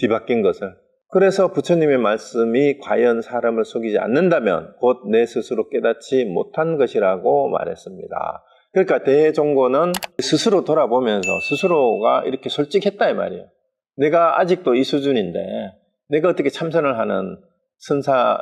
뒤바뀐 것을. 그래서 부처님의 말씀이 과연 사람을 속이지 않는다면 곧 내 스스로 깨닫지 못한 것이라고 말했습니다. 그러니까 대종고는 스스로 돌아보면서 스스로가 이렇게 솔직했다 이 말이에요. 내가 아직도 이 수준인데 내가 어떻게 참선을 하는 선사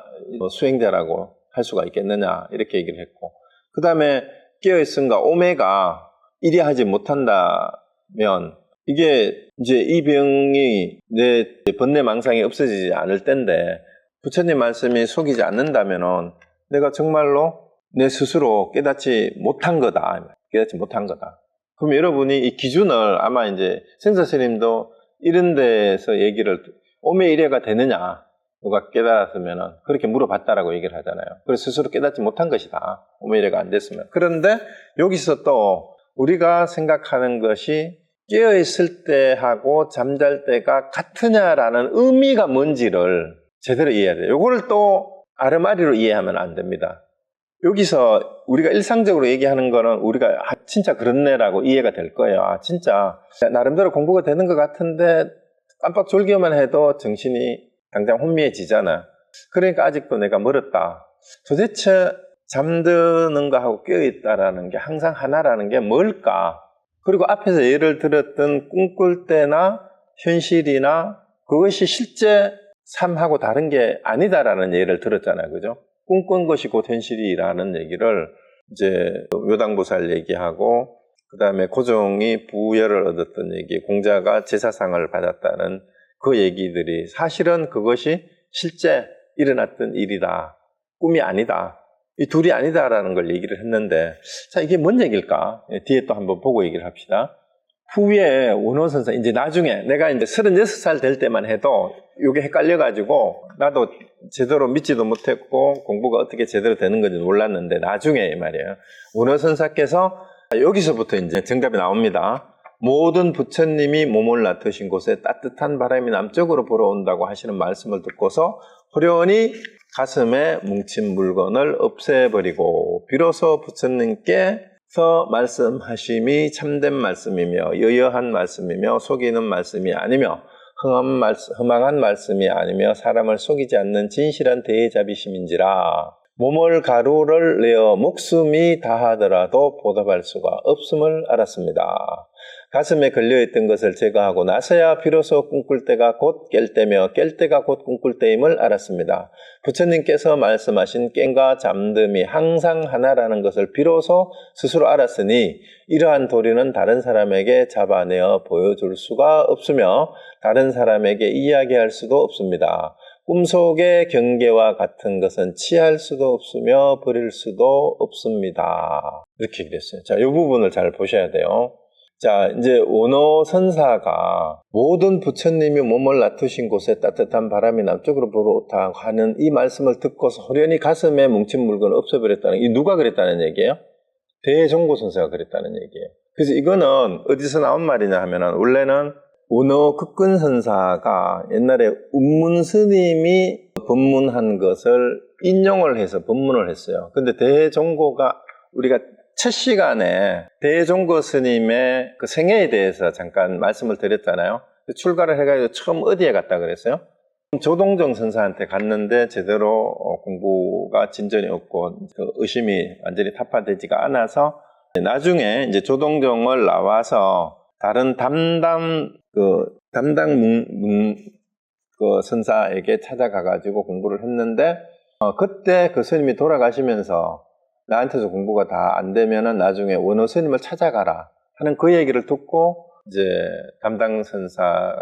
수행자라고 할 수가 있겠느냐 이렇게 얘기를 했고, 그 다음에 깨어있음과 오메가 이리하지 못한다면 이게 이제 이 병이 내 번뇌 망상이 없어지지 않을 텐데 부처님 말씀이 속이지 않는다면은 내가 정말로 내 스스로 깨닫지 못한 거다. 깨닫지 못한 거다. 그럼 여러분이 이 기준을 아마 이제 생사 스님도 이런 데서 얘기를 오메 이래가 되느냐 누가 깨달았으면은 그렇게 물어봤다라고 얘기를 하잖아요. 그래서 스스로 깨닫지 못한 것이다. 오메 이래가 안 됐으면. 그런데 여기서 또 우리가 생각하는 것이 깨어있을 때하고 잠잘 때가 같으냐라는 의미가 뭔지를 제대로 이해해야 돼요. 이거를 또 아르마리로 이해하면 안 됩니다. 여기서 우리가 일상적으로 얘기하는 거는 우리가 진짜 그렇네라고 이해가 될 거예요. 진짜 나름대로 공부가 되는 것 같은데 깜빡 졸기만 해도 정신이 당장 혼미해지잖아. 그러니까 아직도 내가 멀었다. 도대체 잠드는 거하고 깨어있다라는 게 항상 하나라는 게 뭘까? 그리고 앞에서 예를 들었던 꿈꿀 때나 현실이나 그것이 실제 삶하고 다른 게 아니다라는 예를 들었잖아요. 그죠? 꿈꾼 것이 곧 현실이라는 얘기를 이제 묘당보살 얘기하고, 그 다음에 고종이 부여를 얻었던 얘기, 공자가 제사상을 받았다는 그 얘기들이 사실은 그것이 실제 일어났던 일이다. 꿈이 아니다. 이 둘이 아니다라는 걸 얘기를 했는데, 자, 이게 뭔 얘기일까? 뒤에 또 한번 보고 얘기를 합시다. 후에 원호선사, 이제 나중에 내가 이제 36살 될 때만 해도 이게 헷갈려가지고 나도 제대로 믿지도 못했고 공부가 어떻게 제대로 되는 건지 몰랐는데 나중에 이 말이에요. 원호선사께서 여기서부터 이제 정답이 나옵니다. 모든 부처님이 몸을 놔두신 곳에 따뜻한 바람이 남쪽으로 불어온다고 하시는 말씀을 듣고서 호련히 가슴에 뭉친 물건을 없애버리고 비로소 부처님께서 말씀하심이 참된 말씀이며 여여한 말씀이며 속이는 말씀이 아니며 흠망한 말씀이 아니며 사람을 속이지 않는 진실한 대자비심인지라 몸을 가루를 내어 목숨이 다하더라도 보답할 수가 없음을 알았습니다. 가슴에 걸려있던 것을 제거하고 나서야 비로소 꿈꿀 때가 곧 깰 때며 깰 때가 곧 꿈꿀 때임을 알았습니다. 부처님께서 말씀하신 깸과 잠듦이 항상 하나라는 것을 비로소 스스로 알았으니 이러한 도리는 다른 사람에게 잡아내어 보여줄 수가 없으며 다른 사람에게 이야기할 수도 없습니다. 꿈속의 경계와 같은 것은 취할 수도 없으며 버릴 수도 없습니다. 이렇게 얘기했어요. 자, 이 부분을 잘 보셔야 돼요. 자, 이제 원호선사가 모든 부처님이 몸을 놔두신 곳에 따뜻한 바람이 남쪽으로 불어오다 하는 이 말씀을 듣고서 호련히 가슴에 뭉친 물건을 없애버렸다는, 이 누가 그랬다는 얘기예요? 대종고선사가 그랬다는 얘기예요. 그래서 이거는 어디서 나온 말이냐 하면은 원래는 원호극근선사가 옛날에 운문스님이 법문한 것을 인용을 해서 법문을 했어요. 근데 대종고가 우리가 첫 시간에 대종고 스님의 그 생애에 대해서 잠깐 말씀을 드렸잖아요. 출가를 해가지고 처음 어디에 갔다 그랬어요? 조동정 선사한테 갔는데 제대로 공부가 진전이 없고 그 의심이 완전히 타파되지가 않아서 나중에 이제 조동정을 나와서 다른 담당 그 선사에게 찾아가가지고 공부를 했는데 그때 그 스님이 돌아가시면서 나한테서 공부가 다 안 되면은 나중에 원호 스님을 찾아가라 하는 그 얘기를 듣고 이제 담당 선사를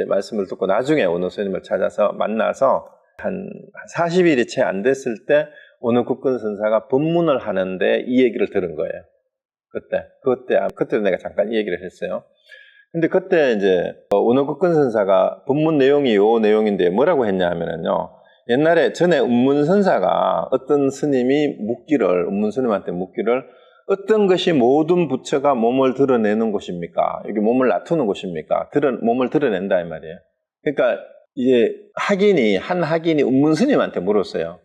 말씀을 듣고 나중에 원호 스님을 찾아서 만나서 한 40일이 채 안 됐을 때 원호 국근 선사가 법문을 하는데 이 얘기를 들은 거예요. 그때 내가 잠깐 이 얘기를 했어요. 근데 그때 이제 원호 국근 선사가 법문 내용이 요 내용인데 뭐라고 했냐 하면은요. 옛날에 전에 운문선사가 어떤 스님이 운문스님한테 묻기를 어떤 것이 모든 부처가 몸을 드러내는 곳입니까? 여기 몸을 놔두는 곳입니까? 몸을 드러낸다 이 말이에요. 그러니까 이제 한 학인이 운문스님한테 물었어요.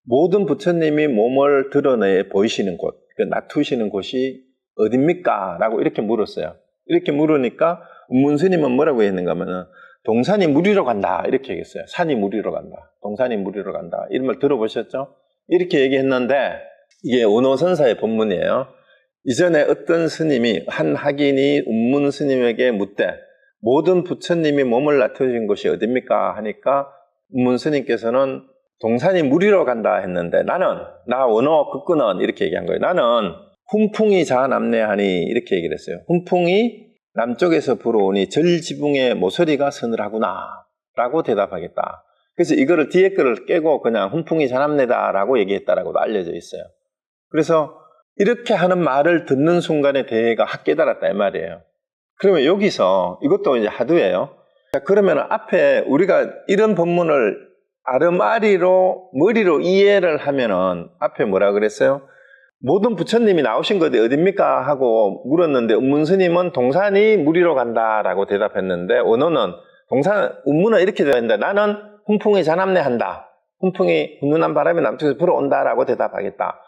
모든 부처님이 몸을 드러내 보이시는 곳, 놔두시는 곳이 어딥니까? 라고 이렇게 물었어요. 이렇게 물으니까 운문스님은 뭐라고 했는가 하면은 동산이 무리로 간다 이렇게 얘기했어요. 산이 무리로 간다. 동산이 무리로 간다. 이런 말 들어보셨죠? 이렇게 얘기했는데 이게 원어선사의 본문이에요. 이전에 어떤 스님이 한 학인이 운문 스님에게 묻되 모든 부처님이 몸을 나타주신 곳이 어딥니까? 하니까 운문 스님께서는 동산이 무리로 간다 했는데 나 원어 극근은 이렇게 얘기한 거예요. 나는 훈풍이 자남내하니 이렇게 얘기를 했어요. 훈풍이 남쪽에서 불어오니 절지붕의 모서리가 서늘하구나 라고 대답하겠다. 그래서 이거를 뒤에 거를 깨고 그냥 훈풍이 자남내다 라고 얘기했다라고도 알려져 있어요. 그래서 이렇게 하는 말을 듣는 순간에 대해가 확 깨달았다 이 말이에요. 그러면 여기서 이것도 이제 하두예요. 자, 그러면 앞에 우리가 이런 본문을 아름아리로 머리로 이해를 하면은 앞에 뭐라 그랬어요? 모든 부처님이 나오신 곳이 어딥니까? 하고 물었는데 운문스님은 동산이 무리로 간다라고 대답했는데 원어는 운문은 이렇게 대답했는데 나는 훈풍이 자남내 한다. 훈풍이 훈훈한 바람이 남쪽에서 불어온다라고 대답하겠다.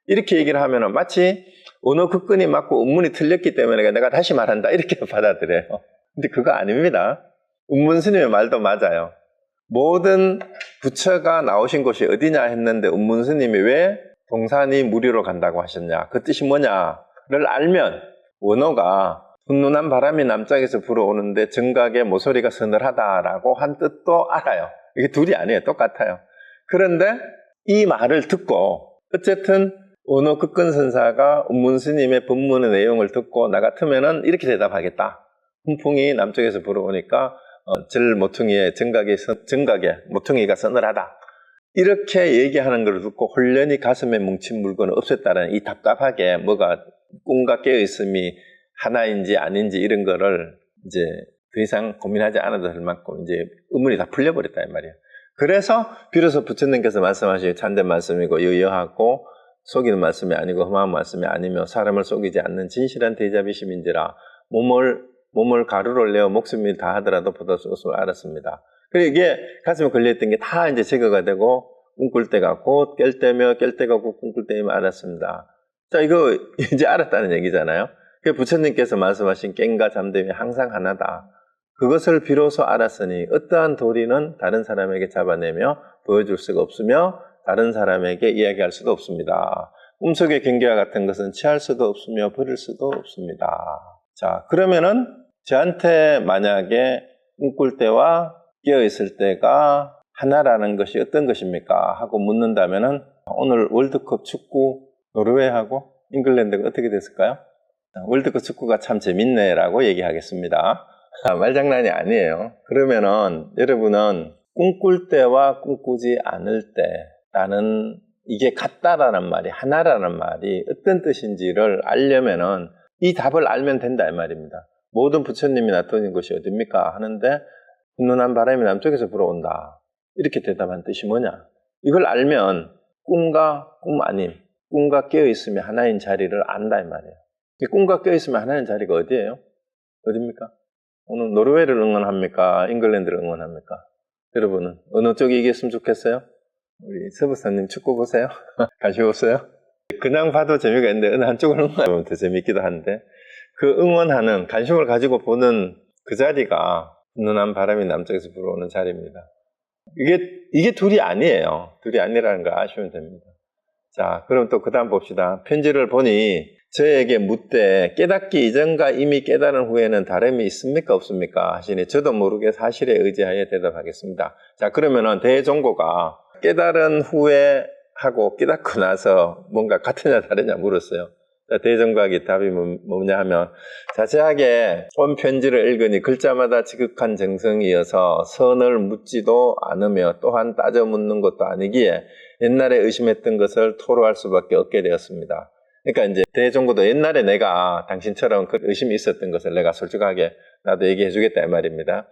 이렇게 얘기를 하면은 마치 언어 급근이 맞고 운문이 틀렸기 때문에 내가 다시 말한다 이렇게 받아들여요. 근데 그거 아닙니다. 운문스님의 말도 맞아요. 모든 부처가 나오신 곳이 어디냐 했는데 운문스님이 왜 동산이 무리로 간다고 하셨냐, 그 뜻이 뭐냐를 알면 원어가 훈훈한 바람이 남쪽에서 불어오는데 정각의 모서리가 서늘하다라고 한 뜻도 알아요. 이게 둘이 아니에요. 똑같아요. 그런데 이 말을 듣고 어쨌든 원어 극근선사가 운문스님의 본문의 내용을 듣고 나 같으면은 이렇게 대답하겠다. 훈풍이 남쪽에서 불어오니까 절 모퉁이에 정각의 모퉁이가 서늘하다. 이렇게 얘기하는 걸 듣고 홀연히 가슴에 뭉친 물건을 없앴다는 이 답답하게 뭐가 꿈과 깨어있음이 하나인지 아닌지 이런 거를 이제 더 이상 고민하지 않아도 될 만큼 이제 의문이 다 풀려버렸다 이 말이에요. 그래서 비로소 부처님께서 말씀하신 참된 말씀이고 유효하고 속이는 말씀이 아니고 험한 말씀이 아니며 사람을 속이지 않는 진실한 대자비심인지라 몸을 가루를 내어 목숨을 다하더라도 보다 좋을 알았습니다. 그리고 이게 가슴에 걸려있던 게 다 이제 제거가 되고 꿈꿀 때가 곧 깰 때며 깰 때가 곧 꿈꿀 때이며 알았습니다. 자, 이거 이제 알았다는 얘기잖아요. 그 부처님께서 말씀하신 깬과 잠듦이 항상 하나다. 그것을 비로소 알았으니 어떠한 도리는 다른 사람에게 잡아내며 보여줄 수가 없으며 다른 사람에게 이야기할 수도 없습니다. 꿈속의 경계와 같은 것은 취할 수도 없으며 버릴 수도 없습니다. 자, 그러면은 저한테 만약에 꿈꿀 때와 깨어있을 때가 하나라는 것이 어떤 것입니까? 하고 묻는다면은 오늘 월드컵 축구 노르웨이하고 잉글랜드가 어떻게 됐을까요? 월드컵 축구가 참 재밌네 라고 얘기하겠습니다. 말장난이 아니에요. 그러면은 여러분은 꿈꿀 때와 꿈꾸지 않을 때라는 이게 같다라는 말이 하나라는 말이 어떤 뜻인지를 알려면은 이 답을 알면 된다 이 말입니다. 모든 부처님이 나타낸 것이 어딥니까? 하는데 훈훈한 바람이 남쪽에서 불어온다. 이렇게 대답한 뜻이 뭐냐? 이걸 알면 꿈과 꿈 아님, 꿈과 깨어있음이 하나인 자리를 안다 이 말이에요. 꿈과 깨어있음이 하나인 자리가 어디예요? 어딥니까? 오늘 노르웨이를 응원합니까? 잉글랜드를 응원합니까? 여러분은 어느 쪽이 이겼으면 좋겠어요? 우리 서부사님 축구 보세요? 관심 없어요? 그냥 봐도 재미가 있는데 어느 한쪽을 응원하면 더 재밌기도 한데 그 응원하는 관심을 가지고 보는 그 자리가 훈훈한 바람이 남쪽에서 불어오는 자리입니다. 이게 둘이 아니에요. 둘이 아니라는 걸 아시면 됩니다. 자, 그럼 또 그 다음 봅시다. 편지를 보니 저에게 묻되 깨닫기 이전과 이미 깨달은 후에는 다름이 있습니까 없습니까 하시니 저도 모르게 사실에 의지하여 대답하겠습니다. 자, 그러면은 대종고가 깨달은 후에 하고 깨닫고 나서 뭔가 같으냐 다르냐 물었어요. 대종각의 답이 뭐냐 하면 자세하게 온 편지를 읽으니 글자마다 지극한 정성이어서 선을 묻지도 않으며 또한 따져 묻는 것도 아니기에 옛날에 의심했던 것을 토로할 수밖에 없게 되었습니다. 그러니까 이제 대종고도 옛날에 내가 당신처럼 그 의심이 있었던 것을 내가 솔직하게 나도 얘기해 주겠다 이 말입니다.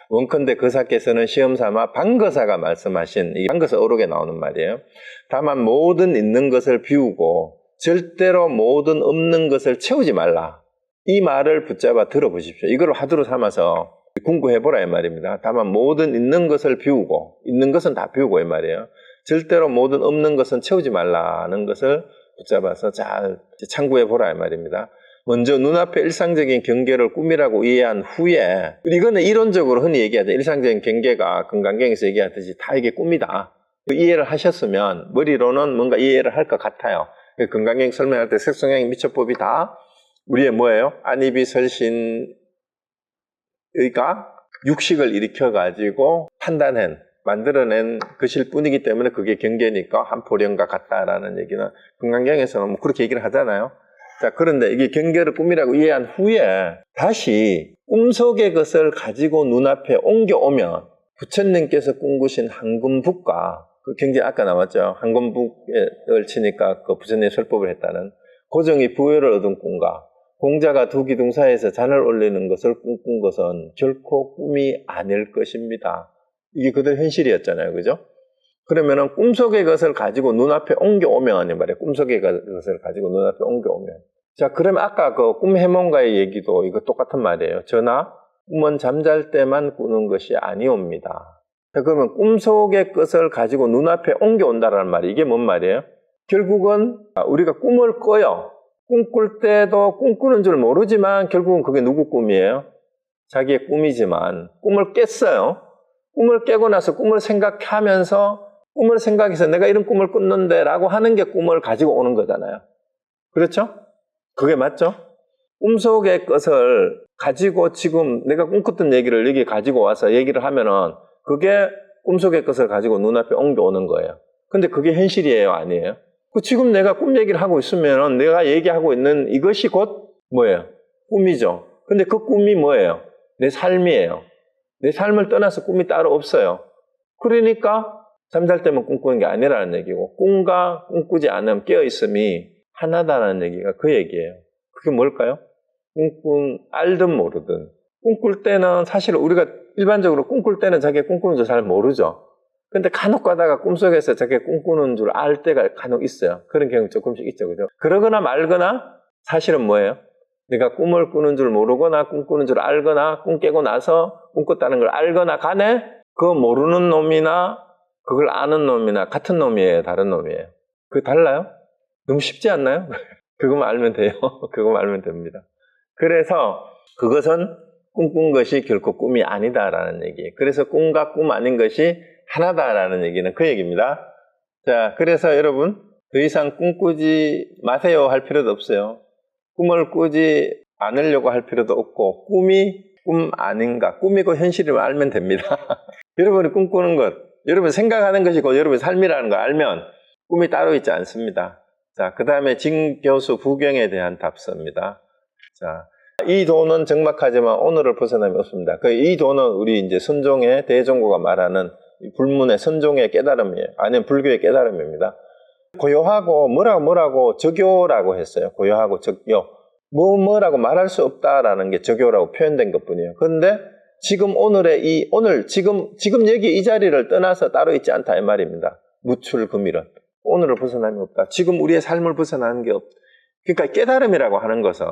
원컨대 거사께서는 시험삼아 방거사가 말씀하신 이 방거사 어록에 나오는 말이에요. 다만 모든 있는 것을 비우고 절대로 모든 없는 것을 채우지 말라. 이 말을 붙잡아 들어보십시오. 이걸 화두로 삼아서 공부해보라 이 말입니다. 다만 모든 있는 것을 비우고 있는 것은 다 비우고 이 말이에요. 절대로 모든 없는 것은 채우지 말라는 것을 붙잡아서 잘 참고해보라 이 말입니다. 먼저 눈앞의 일상적인 경계를 꿈이라고 이해한 후에, 이거는 이론적으로 흔히 얘기하죠. 일상적인 경계가 금강경에서 얘기하듯이 다 이게 꿈이다. 그 이해를 하셨으면 머리로는 뭔가 이해를 할 것 같아요. 금강경 설명할 때 색성향 미처법이 다 우리의 뭐예요? 안입이 설신의가 육식을 일으켜가지고 만들어낸 것일 뿐이기 때문에 그게 경계니까 한 포령과 같다라는 얘기는 금강경에서는 뭐 그렇게 얘기를 하잖아요. 자, 그런데 이게 경계를 꿈이라고 이해한 후에 다시 꿈속의 것을 가지고 눈앞에 옮겨오면 부처님께서 꿈꾸신 한금북과 그 경제 아까 나왔죠. 한금북을 치니까 그 부처님의 설법을 했다는 고정이 부여를 얻은 꿈과 공자가 두 기둥사이에서 잔을 올리는 것을 꿈꾼 것은 결코 꿈이 아닐 것입니다. 이게 그대로 현실이었잖아요. 그죠? 그러면은 꿈속의 것을 가지고 눈앞에 옮겨오면, 말이에요. 꿈속의 것을 가지고 눈앞에 옮겨오면. 자, 그러면 아까 그 꿈 해몽가의 얘기도 이거 똑같은 말이에요. 저나 꿈은 잠잘 때만 꾸는 것이 아니옵니다. 자, 그러면 꿈속의 것을 가지고 눈앞에 옮겨온다라는 말이 이게 뭔 말이에요? 결국은 우리가 꿈을 꿔요. 꿈꿀 때도 꿈꾸는 줄 모르지만 결국은 그게 누구 꿈이에요? 자기의 꿈이지만 꿈을 깼어요. 꿈을 깨고 나서 꿈을 생각하면서 꿈을 생각해서 내가 이런 꿈을 꿨는데 라고 하는 게 꿈을 가지고 오는 거잖아요. 그렇죠? 그게 맞죠? 꿈속의 것을 가지고 지금 내가 꿈꿨던 얘기를 여기 가지고 와서 얘기를 하면은 그게 꿈속의 것을 가지고 눈앞에 옮겨오는 거예요. 근데 그게 현실이에요? 아니에요? 지금 내가 꿈 얘기를 하고 있으면은 내가 얘기하고 있는 이것이 곧 뭐예요? 꿈이죠. 근데 그 꿈이 뭐예요? 내 삶이에요. 내 삶을 떠나서 꿈이 따로 없어요. 그러니까 잠잘 때만 꿈꾸는 게 아니라는 얘기고 꿈과 꿈꾸지 않음, 깨어있음이 하나다라는 얘기가 그 얘기예요. 그게 뭘까요? 알든 모르든. 꿈꿀 때는 사실 우리가 일반적으로 꿈꿀 때는 자기가 꿈꾸는 줄 잘 모르죠. 근데 간혹 가다가 꿈속에서 자기가 꿈꾸는 줄 알 때가 간혹 있어요. 그런 경우 조금씩 있죠. 그죠? 그러거나 말거나 사실은 뭐예요? 내가 꿈을 꾸는 줄 모르거나 꿈꾸는 줄 알거나 꿈 깨고 나서 꿈꿨다는 걸 알거나 간에 그 모르는 놈이나 그걸 아는 놈이나 같은 놈이에요? 다른 놈이에요? 그게 달라요? 너무 쉽지 않나요? 그것만 알면 돼요. 그것만 알면 됩니다. 그래서 그것은 꿈꾼 것이 결코 꿈이 아니다라는 얘기예요. 그래서 꿈과 꿈 아닌 것이 하나다라는 얘기는 그 얘기입니다. 자, 그래서 여러분 더 이상 꿈꾸지 마세요 할 필요도 없어요. 꿈을 꾸지 않으려고 할 필요도 없고 꿈이 꿈 아닌가, 꿈이고 현실임을 알면 됩니다. 여러분이 꿈꾸는 것, 여러분 생각하는 것이고 여러분의 삶이라는 거 알면 꿈이 따로 있지 않습니다. 자, 그 다음에 진교수 부경에 대한 답서입니다. 자, 이 도는 정막하지만 오늘을 벗어남이 없습니다. 이 도는 우리 이제 선종의 대종고가 말하는 불문의 선종의 깨달음이에요. 아니면 불교의 깨달음입니다. 고요하고 뭐라고 적요라고 했어요. 고요하고 적요. 뭐라고 말할 수 없다라는 게 적요라고 표현된 것뿐이에요. 그런데 지금 지금 여기 이 자리를 떠나서 따로 있지 않다 이 말입니다. 무출금일은. 오늘을 벗어남이 없다. 지금 우리의 삶을 벗어나는 게 없다. 그러니까 깨달음이라고 하는 것은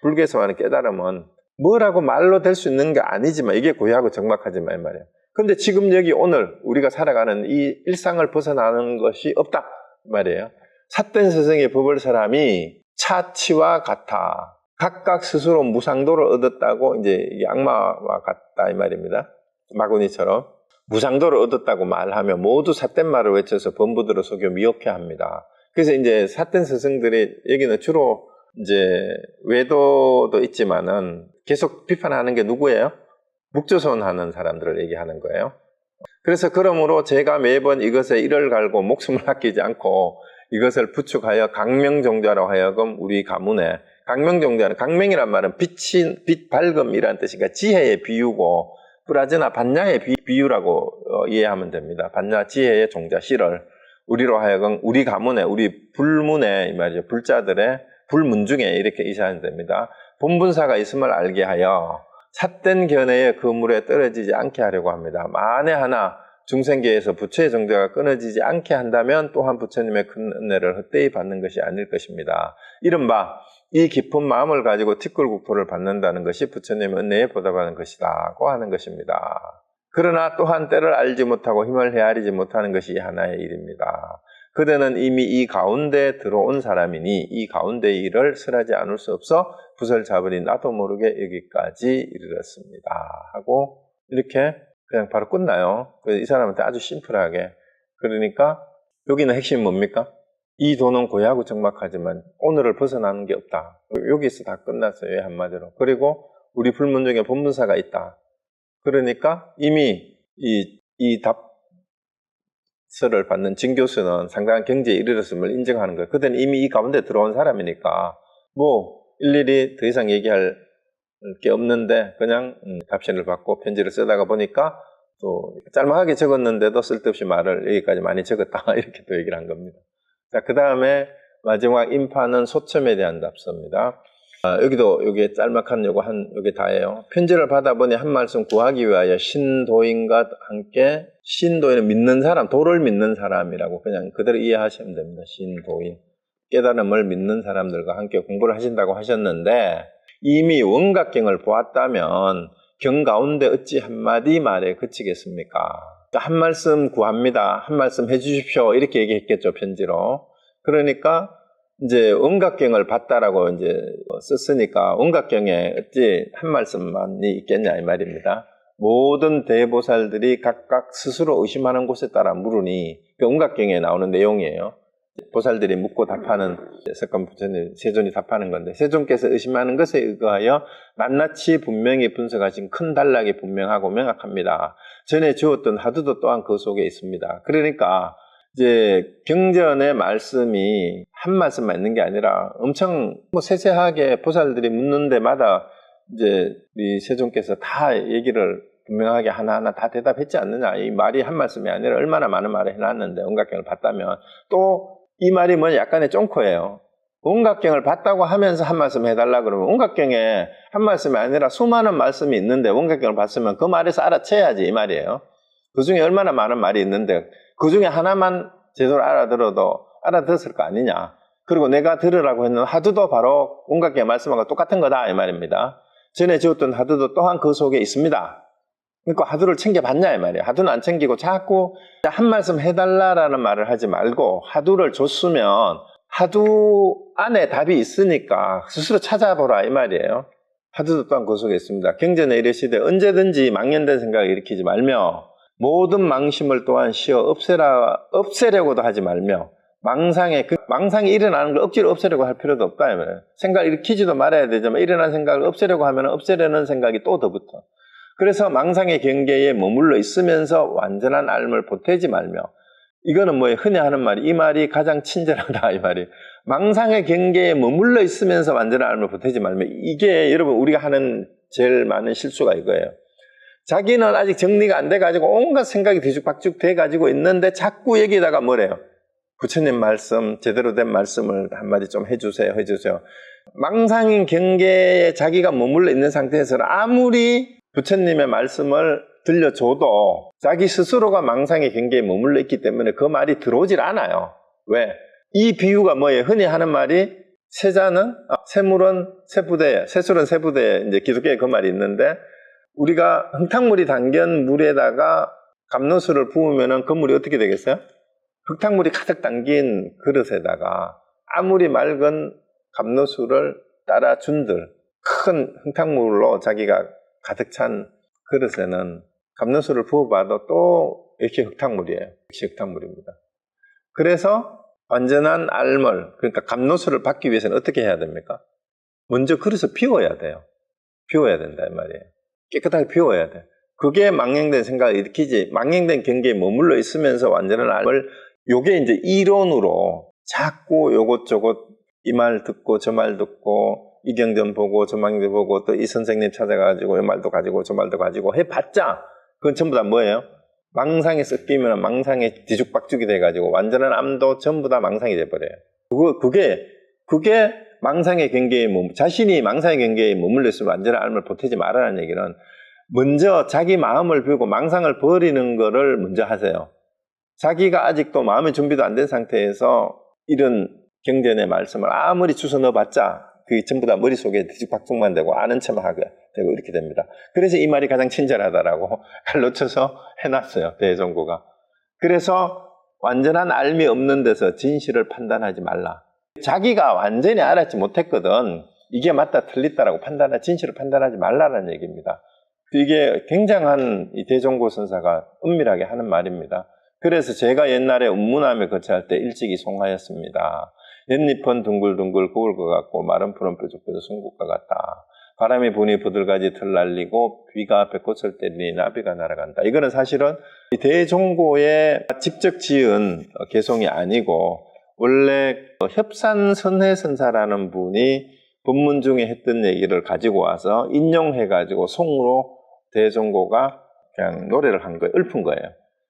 불교에서 말하는 깨달음은 뭐라고 말로 될 수 있는 게 아니지만 이게 고요하고 적막하지만 이 말이에요. 근데 지금 여기 오늘 우리가 살아가는 이 일상을 벗어나는 것이 없다 말이에요. 삿된 스승의 법을 사람이 차치와 같아. 각각 스스로 무상도를 얻었다고 이제 악마와 같다 이 말입니다. 마구니처럼 무상도를 얻었다고 말하면 모두 삿된 말을 외쳐서 범부들을 속여 미혹해 합니다. 그래서 이제 삿된 스승들이 여기는 주로 이제 외도도 있지만은 계속 비판하는 게 누구예요? 묵조선 하는 사람들을 얘기하는 거예요. 그래서 그러므로 제가 매번 이것에 이를 갈고 목숨을 아끼지 않고 이것을 부축하여 강명종자로 하여금 우리 가문에 강명종자는 강명이란 말은 빛 밝음이란 뜻이니까 지혜의 비유고 뿌라즈나 반야의 비유라고 이해하면 됩니다. 반야 지혜의 종자 씨를 우리로 하여금 우리 가문에 우리 불문에 이 말이죠. 불자들의 불문중에 이렇게 이사하면 됩니다. 본분사가 있음을 알게 하여 삿된 견해의 그물에 떨어지지 않게 하려고 합니다. 만에 하나 중생계에서 부처의 정자가 끊어지지 않게 한다면 또한 부처님의 큰 은혜를 헛되이 받는 것이 아닐 것입니다. 이른바 이 깊은 마음을 가지고 티끌국토를 받는다는 것이 부처님의 은혜에 보답하는 것이라고 하는 것입니다. 그러나 또한 때를 알지 못하고 힘을 헤아리지 못하는 것이 하나의 일입니다. 그대는 이미 이 가운데 들어온 사람이니 이 가운데의 일을 설하지 않을 수 없어 붓을 잡으니 나도 모르게 여기까지 이르렀습니다 하고 이렇게 그냥 바로 끝나요. 이 사람한테 아주 심플하게. 그러니까 여기는 핵심이 뭡니까? 이 돈은 고야하고 적막하지만 오늘을 벗어나는 게 없다. 여기서 다 끝났어요. 한마디로. 그리고 우리 불문 중에 본문사가 있다. 그러니까 이미 이 답서를 받는 진 교수는 상당한 경지에 이르렀음을 인정하는 거예요. 그때는 이미 이 가운데 들어온 사람이니까 뭐 일일이 더 이상 얘기할 게 없는데 그냥 답신을 받고 편지를 쓰다가 보니까 또 짤막하게 적었는데도 쓸데없이 말을 여기까지 많이 적었다 이렇게 또 얘기를 한 겁니다. 자, 그 다음에 마지막 인파는 소첨에 대한 답서입니다. 여기도 요게 짤막한 요게 다예요. 편지를 받아보니 한 말씀 구하기 위하여 신도인과 함께, 신도인은 믿는 사람, 도를 믿는 사람이라고 그냥 그대로 이해하시면 됩니다. 신도인. 깨달음을 믿는 사람들과 함께 공부를 하신다고 하셨는데 이미 원각경을 보았다면 경 가운데 어찌 한마디 말에 그치겠습니까? 한 말씀 구합니다. 한 말씀 해주십시오. 이렇게 얘기했겠죠, 편지로. 그러니까 이제 원각경을 봤다라고 이제 썼으니까 원각경에 어찌 한 말씀만이 있겠냐 이 말입니다. 모든 대보살들이 각각 스스로 의심하는 곳에 따라 물으니 그 원각경에 나오는 내용이에요. 보살들이 묻고 답하는 석가모니 부처님 세존이 답하는 건데 세존께서 의심하는 것에 의거하여 낱낱이 분명히 분석하신 큰 단락이 분명하고 명확합니다. 전에 주었던 하두도 또한 그 속에 있습니다. 그러니까 이제 경전의 말씀이 한 말씀만 있는 게 아니라 엄청 세세하게 보살들이 묻는 데마다 이제 우리 세존께서 다 얘기를 분명하게 하나하나 다 대답했지 않느냐. 이 말이 한 말씀이 아니라 얼마나 많은 말을 해놨는데 원각경을 봤다면 또 이 말이 뭐냐 약간의 쫑코예요. 원각경을 봤다고 하면서 한 말씀 해달라 그러면 원각경에 한 말씀이 아니라 수많은 말씀이 있는데 원각경을 봤으면 그 말에서 알아채야지 이 말이에요. 그 중에 얼마나 많은 말이 있는데 그 중에 하나만 제대로 알아들어도 알아들었을 거 아니냐. 그리고 내가 들으라고 했는 하두도 바로 원각경의 말씀하고 똑같은 거다 이 말입니다. 전에 지었던 하두도 또한 그 속에 있습니다. 그러니까 하두를 챙겨봤냐 이 말이에요. 하두는 안 챙기고 자꾸 한 말씀 해달라라는 말을 하지 말고 하두를 줬으면 하두 안에 답이 있으니까 스스로 찾아보라 이 말이에요. 하두도 또한 그 속에 있습니다. 경전에 이르시되 언제든지 망연된 생각을 일으키지 말며 모든 망심을 또한 쉬어 없애려고도 하지 말며 망상이 일어나는 걸 억지로 없애려고 할 필요도 없다 이 말이에요. 생각을 일으키지도 말아야 되지만 일어난 생각을 없애려고 하면 없애려는 생각이 또 더 붙어. 그래서 망상의 경계에 머물러 있으면서 완전한 알을 보태지 말며 이거는 뭐 흔히 하는 말이 이 말이 가장 친절하다 이 말이 망상의 경계에 머물러 있으면서 완전한 알을 보태지 말며 이게 여러분 우리가 하는 제일 많은 실수가 이거예요. 자기는 아직 정리가 안 돼가지고 온갖 생각이 뒤죽박죽 돼가지고 있는데 자꾸 여기다가 뭐래요? 부처님 말씀 제대로 된 말씀을 한마디 좀 해주세요. 망상인 경계에 자기가 머물러 있는 상태에서는 아무리 부처님의 말씀을 들려줘도 자기 스스로가 망상의 경계에 머물러 있기 때문에 그 말이 들어오질 않아요. 왜? 이 비유가 뭐예요? 흔히 하는 말이 새물은 세부대에, 새술은 세부대에 이제 기독교에 그 말이 있는데 우리가 흙탕물이 담긴 물에다가 감로수를 부으면은 그 물이 어떻게 되겠어요? 흙탕물이 가득 담긴 그릇에다가 아무리 맑은 감로수를 따라 준들 큰 흙탕물로 자기가 가득 찬 그릇에는 감로수를 부어봐도 또 이렇게 흙탕물이에요. 역시 흙탕물입니다. 그래서 완전한 알물, 그러니까 감로수를 받기 위해서는 어떻게 해야 됩니까? 먼저 그릇을 비워야 돼요. 비워야 된다 이 말이에요. 깨끗하게 비워야 돼. 그게 망령된 생각을 일으키지 망령된 경계에 머물러 있으면서 완전한 알물, 요게 이제 이론으로 자꾸 요것저것 이 말 듣고 저 말 듣고 이 경전 보고 저 망경 보고 또 이 선생님 찾아가지고 이 말도 가지고 저 말도 가지고 해봤자 그건 전부 다 뭐예요? 망상에 섞이면 망상에 뒤죽박죽이 돼가지고 완전한 암도 전부 다 망상이 돼버려요. 그게 망상의 경계에 자신이 망상의 경계에 머물러 있으면 완전한 암을 보태지 말라는 얘기는 먼저 자기 마음을 비우고 망상을 버리는 거를 먼저 하세요. 자기가 아직도 마음의 준비도 안 된 상태에서 이런 경전의 말씀을 아무리 주워 넣어봤자 그게 전부 다 머릿속에 뒤죽박죽만 되고 아는 척만 하게 되고 이렇게 됩니다. 그래서 이 말이 가장 친절하다라고 칼로 쳐서 해놨어요. 대종고가. 그래서 완전한 알미 없는 데서 진실을 판단하지 말라. 자기가 완전히 알았지 못했거든. 이게 맞다 틀리다라고 진실을 판단하지 말라는 얘기입니다. 이게 굉장한 이 대종고 선사가 은밀하게 하는 말입니다. 그래서 제가 옛날에 운문함에 거처할 때 일찍이 송하였습니다. 옛잎은 둥글둥글 구울 것 같고 마른 푸른 뾰족뾰족 송곳과 같다. 바람이 부니 부들가지 틀 날리고 비가 배꽃을 때리니 나비가 날아간다. 이거는 사실은 이 대종고에 직접 지은 개송이 아니고 원래 협산선해선사라는 분이 본문 중에 했던 얘기를 가지고 와서 인용해가지고 송으로 대종고가 그냥 노래를 한 거예요. 읊은 거예요.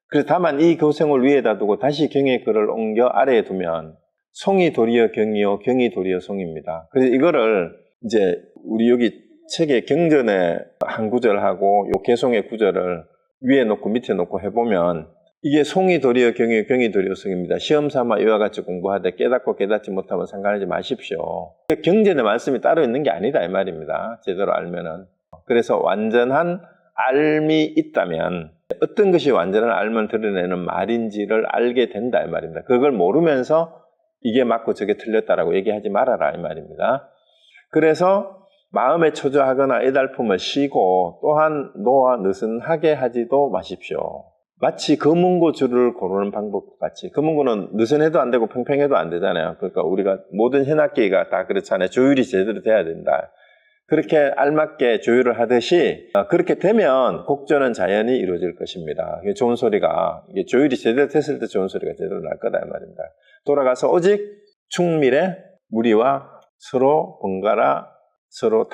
그래서 다만 이 교생을 위에다 두고 다시 경의 글을 옮겨 아래에 두면 송이 도리어 경이요 경이 도리어 송입니다. 그래서 이거를 이제 우리 여기 책의 경전에 한 구절하고 요 개송의 구절을 위에 놓고 밑에 놓고 해보면 이게 송이 도리어 경이요 경이 도리어 송입니다. 시험 삼아 이와 같이 공부하되 깨닫고 깨닫지 못하면 상관하지 마십시오. 경전의 말씀이 따로 있는 게 아니다 이 말입니다. 제대로 알면은. 그래서 완전한 알미 있다면 어떤 것이 완전한 알면 드러내는 말인지를 알게 된다 이 말입니다. 그걸 모르면서 이게 맞고 저게 틀렸다라고 얘기하지 말아라 이 말입니다. 그래서 마음에 초조하거나 애달픔을 쉬고 또한 노와 느슨하게 하지도 마십시오. 마치 검은고 줄을 고르는 방법 같이 검은고는 느슨해도 안 되고 팽팽해도 안 되잖아요. 그러니까 우리가 모든 현악기가 다 그렇잖아요. 조율이 제대로 돼야 된다. 그렇게 알맞게 조율을 하듯이 그렇게 되면 곡조는 자연히 이루어질 것입니다. 좋은 소리가 이게 조율이 제대로 됐을 때 좋은 소리가 제대로 날 거다 이 말입니다. 돌아가서 오직 충밀에 무리와 서로 번갈아 서로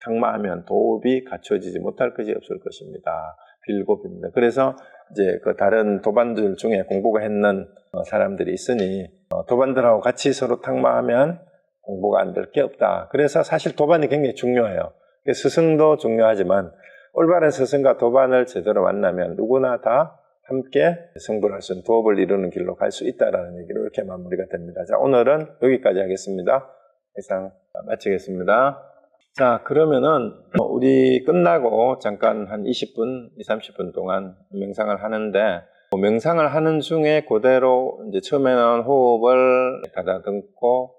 탕마하면 도읍이 갖춰지지 못할 것이 없을 것입니다. 빌고입니다. 그래서 이제 그 다른 도반들 중에 공부가 했는 사람들이 있으니 도반들하고 같이 서로 탕마하면 공부가 안 될 게 없다. 그래서 사실 도반이 굉장히 중요해요. 스승도 중요하지만 올바른 스승과 도반을 제대로 만나면 누구나 다 함께 승부를 할 수 있는 도읍을 이루는 길로 갈 수 있다라는 얘기로 이렇게 마무리가 됩니다. 자, 오늘은 여기까지 하겠습니다. 이상 마치겠습니다. 자, 그러면은 우리 끝나고 잠깐 한 20분, 30분 동안 명상을 하는데 명상을 하는 중에 그대로 이제 처음에는 호흡을 가다듬고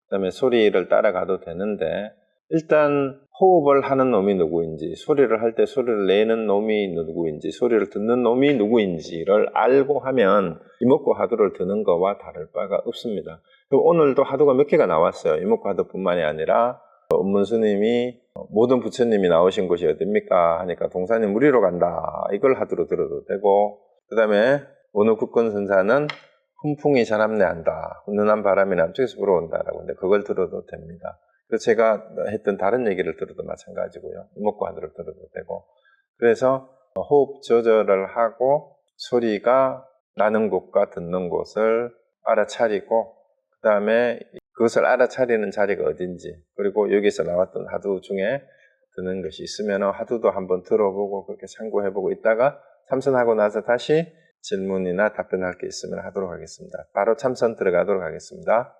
그다음에 소리를 따라가도 되는데 일단 호흡을 하는 놈이 누구인지 소리를 할 때 소리를 내는 놈이 누구인지 소리를 듣는 놈이 누구인지를 알고 하면 이목구 하두를 드는 거와 다를 바가 없습니다. 그럼 오늘도 하두가 몇 개가 나왔어요. 이목구 하두뿐만이 아니라 은문 스님이 모든 부처님이 나오신 곳이 어딥니까 하니까 동산이 무리로 간다. 이걸 하두로 들어도 되고 그 다음에 어느 국권 선사는 훈풍이 자람내한다. 훈훈한 바람이 남쪽에서 불어온다라고 하는데 그걸 들어도 됩니다. 그래서 제가 했던 다른 얘기를 들어도 마찬가지고요. 이목구 하두를 들어도 되고 그래서 호흡 조절을 하고 소리가 나는 곳과 듣는 곳을 알아차리고 그 다음에 그것을 알아차리는 자리가 어딘지 그리고 여기서 나왔던 하두 중에 드는 것이 있으면 하두도 한번 들어보고 그렇게 참고해보고 있다가 참선하고 나서 다시 질문이나 답변할 게 있으면 하도록 하겠습니다. 바로 참선 들어가도록 하겠습니다.